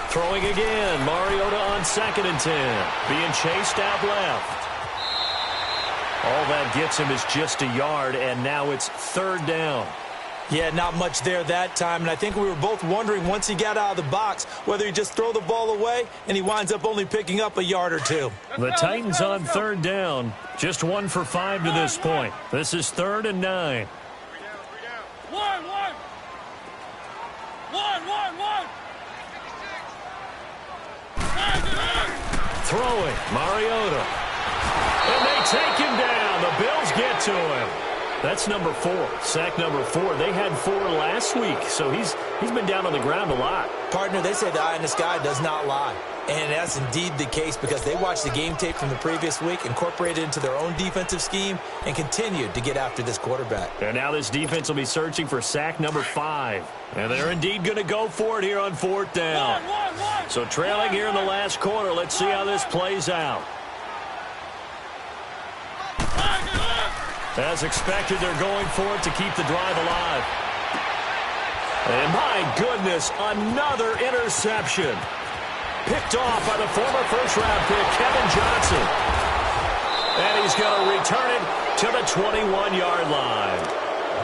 Throwing again, Mariota on 2nd and 10. Being chased out left. All that gets him is just a yard, and now it's 3rd down. Yeah, not much there that time, and I think we were both wondering once he got out of the box whether he just throw the ball away, and he winds up only picking up a yard or 2. The Titans on 3rd down, just 1 for 5 to this point. This is 3rd and 9. Throwing, Mariota. And they take him down. The Bills get to him. That's number 4, sack number 4. They had 4 last week, so he's been down on the ground a lot. Partner, they say the eye in the sky does not lie. And that's indeed the case because they watched the game tape from the previous week, incorporated it into their own defensive scheme, and continued to get after this quarterback. And now this defense will be searching for sack number 5. And they're indeed going to go for it here on 4th down. So trailing here in the last quarter, let's see how this plays out. As expected, they're going for it to keep the drive alive. And my goodness, another interception. Picked off by the former first-round pick, Kevin Johnson. And he's going to return it to the 21-yard line.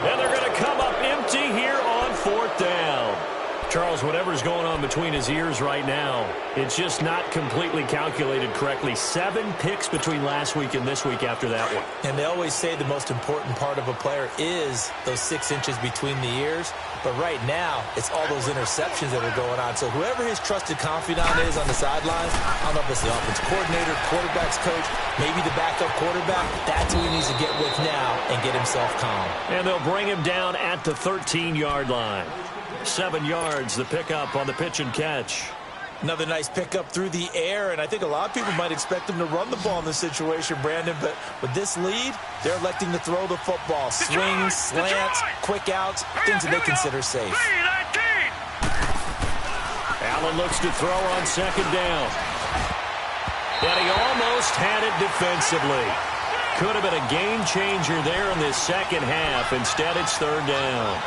And they're going to come up empty here on 4th down. Charles, whatever's going on between his ears right now, it's just not completely calculated correctly. 7 picks between last week and this week after that one. And they always say the most important part of a player is those 6 inches between the ears. But right now, it's all those interceptions that are going on. So whoever his trusted confidant is on the sidelines, I don't know if it's the offensive coordinator, quarterback's coach, maybe the backup quarterback, that's who he needs to get with now and get himself calm. And they'll bring him down at the 13-yard line. 7 yards, the pickup on the pitch and catch. Another nice pickup through the air, and I think a lot of people might expect him to run the ball in this situation, Brandon, but with this lead, they're electing to throw the football. Swings, slants, quick outs, things that they consider safe. Allen looks to throw on second down. And he almost had it defensively. Could have been a game changer there in this second half. Instead, it's third down.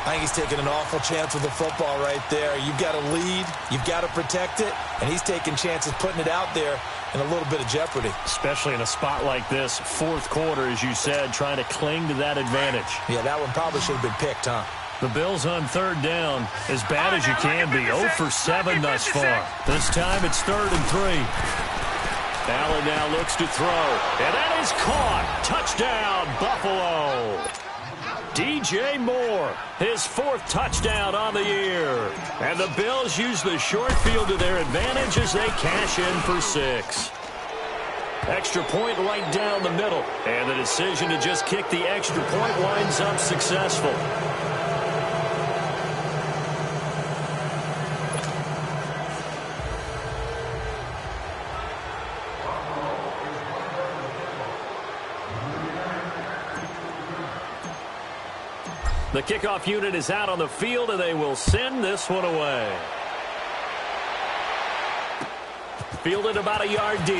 I think he's taking an awful chance with the football right there. You've got to lead, you've got to protect it, and he's taking chances putting it out there in a little bit of jeopardy. Especially in a spot like this, fourth quarter, as you said, trying to cling to that advantage. Yeah, that one probably should have been picked, huh? The Bills on third down, as bad as you can be. 0 for 7 thus far. This time it's 3rd and 3. Allen now looks to throw, and that is caught. Touchdown, Buffalo. DJ Moore, his 4th touchdown on the year. And the Bills use the short field to their advantage as they cash in for 6. Extra point right down the middle. And the decision to just kick the extra point winds up successful. The kickoff unit is out on the field, and they will send this one away. Fielded about a yard deep.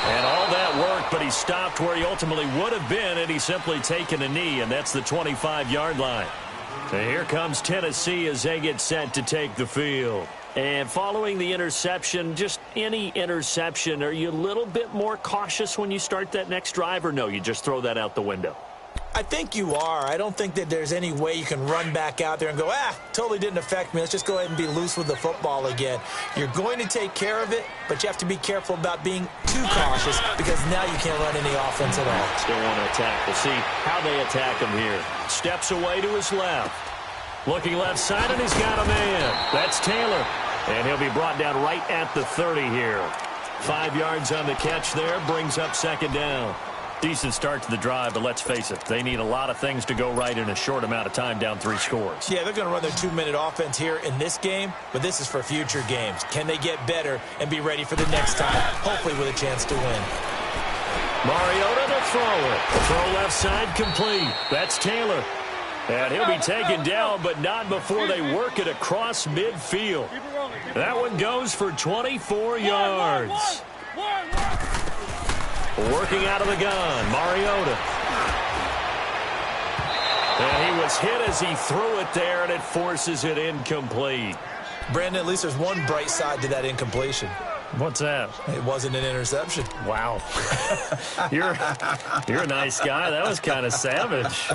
And all that work, but he stopped where he ultimately would have been, and he's simply taken a knee, and that's the 25-yard line. And here comes Tennessee as they get set to take the field. And following the interception, just any interception, are you a little bit more cautious when you start that next drive, or no, you just throw that out the window? I think you are. I don't think that there's any way you can run back out there and go, totally didn't affect me. Let's just go ahead and be loose with the football again. You're going to take care of it, but you have to be careful about being too cautious because now you can't run any offense at all. Still want to attack. We'll see how they attack him here. Steps away to his left. Looking left side, and he's got a man. That's Taylor. And he'll be brought down right at the 30 here. 5 yards on the catch there, brings up second down. Decent start to the drive, but let's face it, they need a lot of things to go right in a short amount of time, down 3 scores. Yeah, they're going to run their 2-minute offense here in this game, but this is for future games. Can they get better and be ready for the next time, hopefully with a chance to win? Mariota the thrower. Throw left side complete. That's Taylor. And he'll be taken down, but not before they work it across midfield. That one goes for 24 yards. Working out of the gun, Mariota. And he was hit as he threw it there, and it forces it incomplete. Brandon, at least there's one bright side to that incompletion. What's that? It wasn't an interception. Wow. You're a nice guy. That was kind of savage.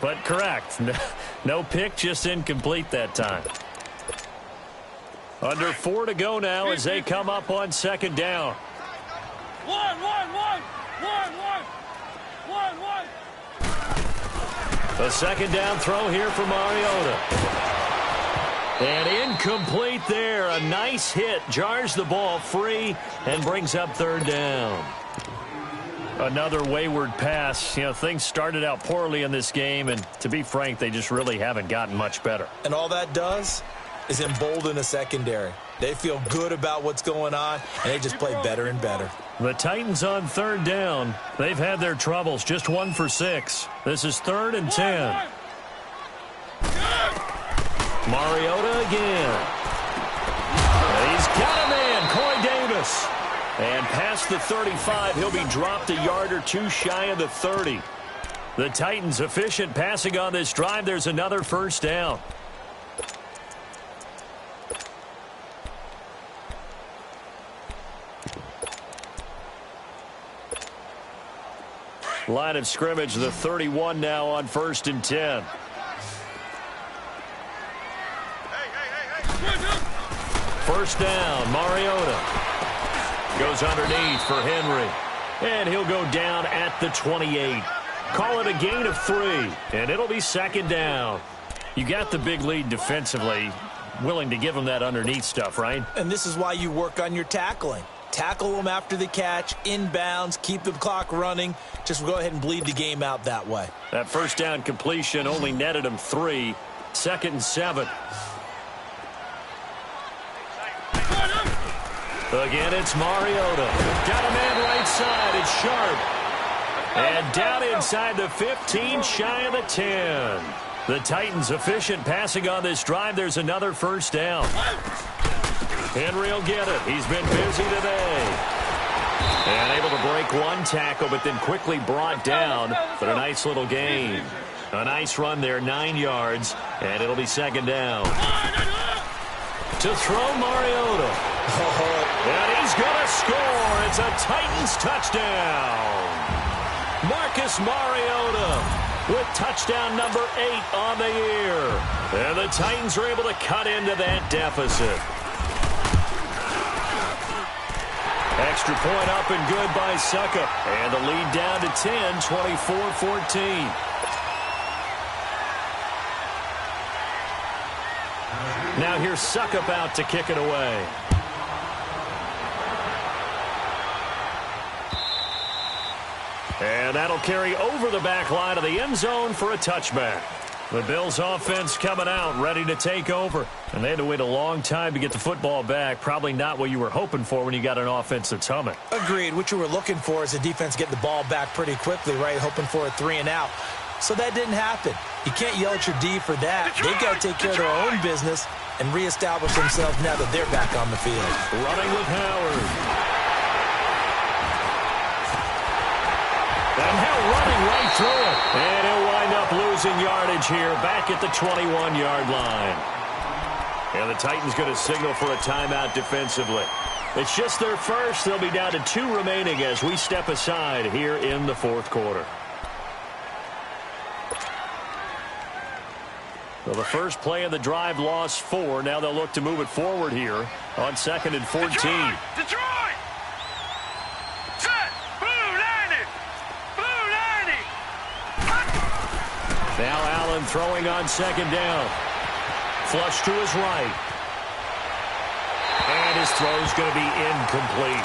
But correct. No pick, just incomplete that time. Under 4 to go now as they come up on second down. The second down throw here for Mariota. And incomplete there. A nice hit. Jars the ball free and brings up third down. Another wayward pass. You know, things started out poorly in this game, and to be frank, they just really haven't gotten much better. And all that does is embolden the secondary. They feel good about what's going on, and they just play better and better. The Titans on third down. They've had their troubles. Just 1 for 6. This is 3rd and 10. Mariota again. He's got a man, Corey Davis. And past the 35, he'll be dropped a yard or 2 shy of the 30. The Titans efficient passing on this drive. There's another first down. Line of scrimmage, the 31 now on 1st and 10. First down, Mariota. Goes underneath for Henry. And he'll go down at the 28. Call it a gain of 3, and it'll be second down. You got the big lead defensively. Willing to give him that underneath stuff, right? And this is why you work on your tackling. tackle them after the catch, inbounds, keep the clock running. Just go ahead and bleed the game out that way. That first down completion only netted him 3. 2nd and 7. Again, it's Mariota. Got a man right side. It's Sharp. And down inside the 15, shy of the 10. The Titans efficient passing on this drive. There's another first down. Henry will get it. He's been busy today. And able to break one tackle, but then quickly brought down. But a nice little gain. A nice run there, 9 yards. And it'll be 2nd down. To throw Mariota. And he's going to score. It's a Titans touchdown. Marcus Mariota with touchdown number 8 on the year. And the Titans are able to cut into that deficit. Extra point up and good by Suckup. And the lead down to 10, 24-14. Now here's Suckup out to kick it away. And that'll carry over the back line of the end zone for a touchback. The Bills offense coming out, ready to take over. And they had to wait a long time to get the football back. Probably not what you were hoping for when you got an offense that's humming. Agreed. What you were looking for is the defense getting the ball back pretty quickly, right? Hoping for a 3 and out. So that didn't happen. You can't yell at your D for that. They've got to take care of their own business and reestablish themselves now that they're back on the field. Running with Howard. And he'll running right through it. And he'll wind up losing yardage here back at the 21-yard line. And the Titans going to signal for a timeout defensively. It's just their first. They'll be down to 2 remaining as we step aside here in the 4th quarter. Well, the first play of the drive lost 4. Now they'll look to move it forward here on 2nd and 14. Detroit! Set! Blue 90! Blue 90! Now Allen throwing on 2nd down. Flush to his right. And his throw's going to be incomplete.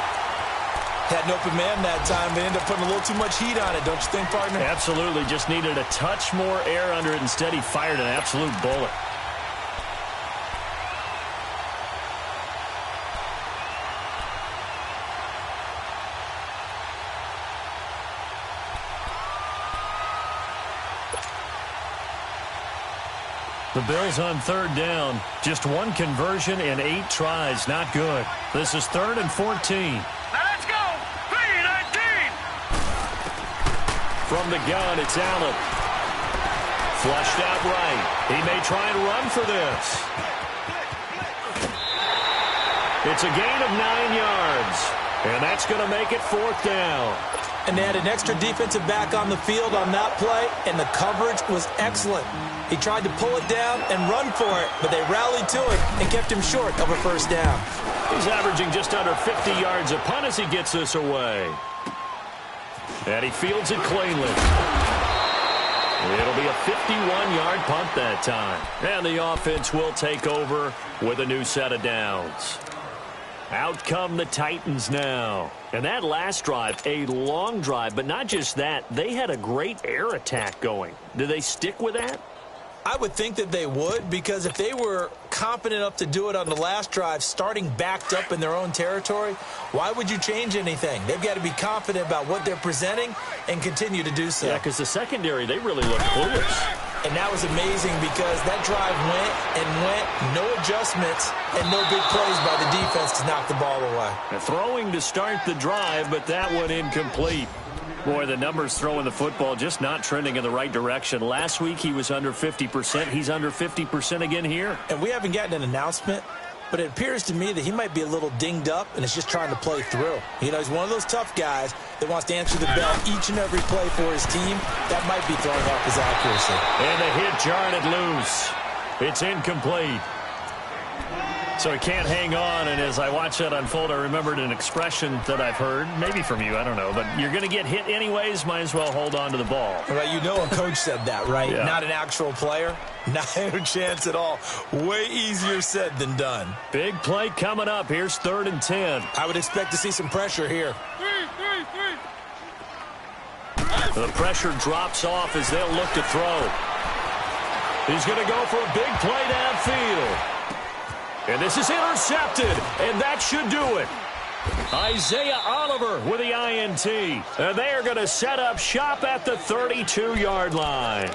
Had an open man that time. They ended up putting a little too much heat on it, don't you think, partner? Absolutely. Just needed a touch more air under it. Instead, he fired an absolute bullet. The Bills on 3rd down. Just 1 conversion in 8 tries. Not good. This is 3rd and 14. Now let's go! 3-19! From the gun, it's Allen. Flushed out right. He may try and run for this. It's a gain of 9 yards. And that's going to make it 4th down. And they had an extra defensive back on the field on that play, and the coverage was excellent. He tried to pull it down and run for it, but they rallied to it and kept him short of a 1st down. He's averaging just under 50 yards a punt as he gets this away. And he fields it cleanly. It'll be a 51-yard punt that time. And the offense will take over with a new set of downs. Out come the Titans now. And that last drive, a long drive, but not just that. They had a great air attack going. Do they stick with that? I would think that they would, because if they were confident enough to do it on the last drive, starting backed up in their own territory, why would you change anything? They've got to be confident about what they're presenting and continue to do so. Yeah, because the secondary, they really look clueless. And that was amazing because that drive went, no adjustments, and no big plays by the defense to knock the ball away. Throwing to start the drive, but that one incomplete. Boy, the numbers throwing the football just not trending in the right direction. Last week he was under 50%. He's under 50% again here. And we haven't gotten an announcement, but it appears to me that he might be a little dinged up and is just trying to play through. You know, he's one of those tough guys that wants to answer the bell each and every play for his team. That might be throwing off his accuracy. And the hit jarred it loose. It's incomplete. So he can't hang on, and as I watch that unfold, I remembered an expression that I've heard, maybe from you, I don't know, but you're going to get hit anyways, might as well hold on to the ball. Well, you know a coach said that, right? Yeah. Not an actual player. Not a chance at all. Way easier said than done. Big play coming up. Here's 3rd and 10. I would expect to see some pressure here. The pressure drops off as they'll look to throw. He's going to go for a big play downfield. And this is intercepted, and that should do it. Isaiah Oliver with the INT. And they are going to set up shop at the 32-yard line.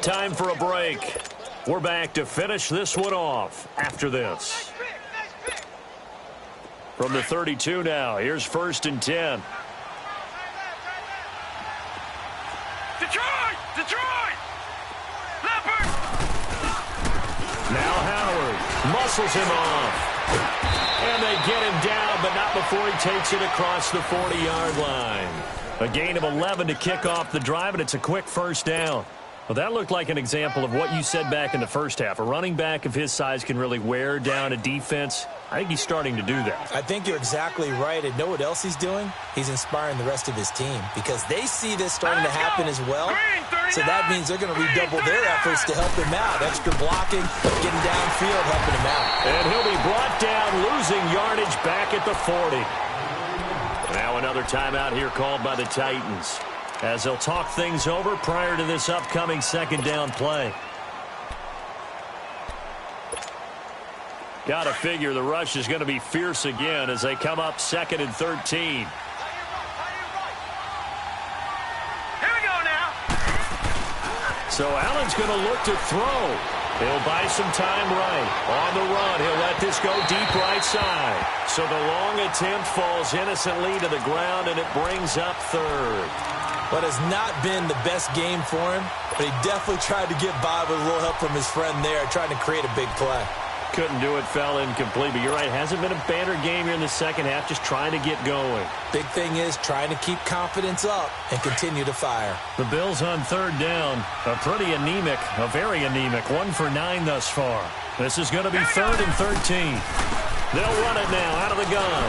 Time for a break. We're back to finish this one off after this. From the 32 now, here's 1st and 10. Detroit! Leopard! Now Howard muscles him off. And they get him down, but not before he takes it across the 40-yard line. A gain of 11 to kick off the drive, and it's a quick 1st down. Well, that looked like an example of what you said back in the first half. A running back of his size can really wear down a defense. I think he's starting to do that. I think you're exactly right. And know what else he's doing? He's inspiring the rest of his team because they see this starting to happen as well. So that means they're going to redouble their efforts to help him out. Extra blocking, getting downfield, helping him out. And he'll be brought down, losing yardage back at the 40. Now another timeout here called by the Titans, as they'll talk things over prior to this upcoming 2nd down play. Got to figure the rush is going to be fierce again as they come up 2nd and 13. Here we go now. So Allen's going to look to throw. He'll buy some time right. On the run, he'll let this go deep right side. So the long attempt falls innocently to the ground, and it brings up 3rd. What has not been the best game for him, but he definitely tried to get by with a little help from his friend there, trying to create a big play. Couldn't do it, fell incomplete, but you're right, hasn't been a banner game here in the 2nd half, just trying to get going. Big thing is trying to keep confidence up and continue to fire. The Bills on 3rd down, a very anemic, 1 for 9 thus far. This is going to be 3rd and 13. They'll run it now out of the gun.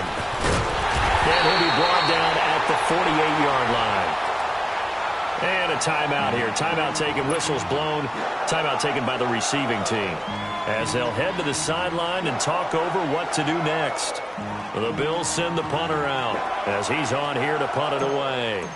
And he'll be brought down at the 48-yard line. And a timeout here. Timeout taken, whistles blown. Timeout taken by the receiving team, as they'll head to the sideline and talk over what to do next. The Bills send the punter out as he's on here to punt it away.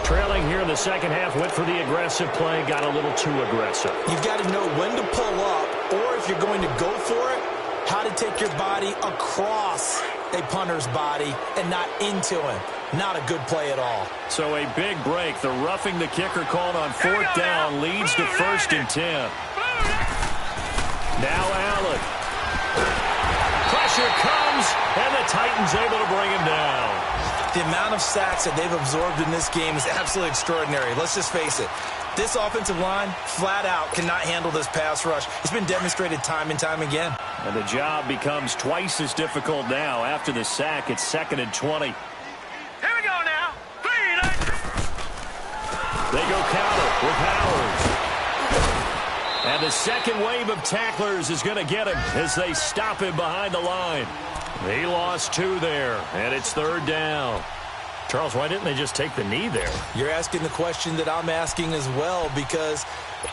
Trailing here in the 2nd half, went for the aggressive play, got a little too aggressive. You've got to know when to pull up, or if you're going to go for it, how to take your body across a punter's body and not into him. Not a good play at all. So a big break. The roughing the kicker called on 4th down leads to 1st and 10. Now Allen. Pressure comes, and the Titans able to bring him down. The amount of sacks that they've absorbed in this game is absolutely extraordinary. Let's just face it. This offensive line, flat out, cannot handle this pass rush. It's been demonstrated time and time again. And the job becomes twice as difficult now. After the sack, it's 2nd and 20. Here we go now. They go counter with Howard. And the second wave of tacklers is going to get him as they stop him behind the line. He lost 2 there, and it's 3rd down. Charles, why didn't they just take the knee there? You're asking the question that I'm asking as well, because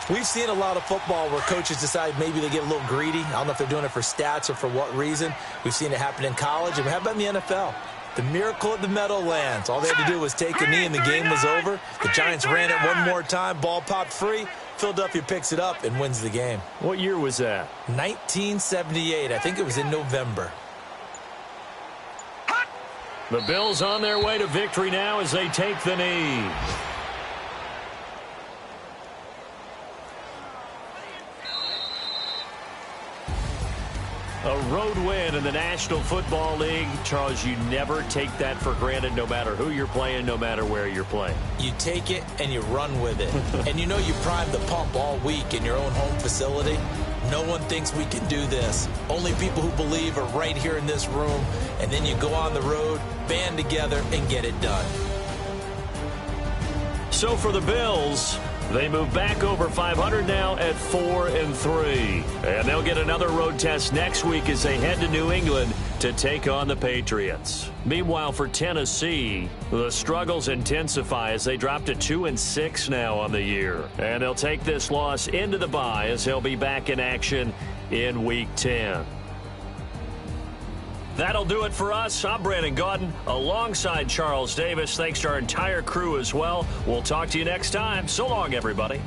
we've seen a lot of football where coaches decide maybe they get a little greedy. I don't know if they're doing it for stats or for what reason. We've seen it happen in college, and how about in the NFL? The miracle at the Meadowlands. All they had to do was take a knee, and the game was over. The Giants ran it one more time. Ball popped free. Philadelphia picks it up and wins the game. What year was that? 1978. I think it was in November. The Bills on their way to victory now as they take the knee. A road win in the National Football League. Charles, you never take that for granted, no matter who you're playing, no matter where you're playing. You take it and you run with it. And you know you primed the pump all week in your own home facility. no one thinks we can do this. Only people who believe are right here in this room. And then you go on the road, band together, and get it done. So for the Bills, they move back over 500 now at 4-3. And they'll get another road test next week as they head to New England to take on the Patriots. Meanwhile, for Tennessee, the struggles intensify as they drop to 2-6 now on the year. And they'll take this loss into the bye as they'll be back in action in Week 10. That'll do it for us. I'm Brandon Gaudin alongside Charles Davis. Thanks to our entire crew as well. We'll talk to you next time. So long, everybody.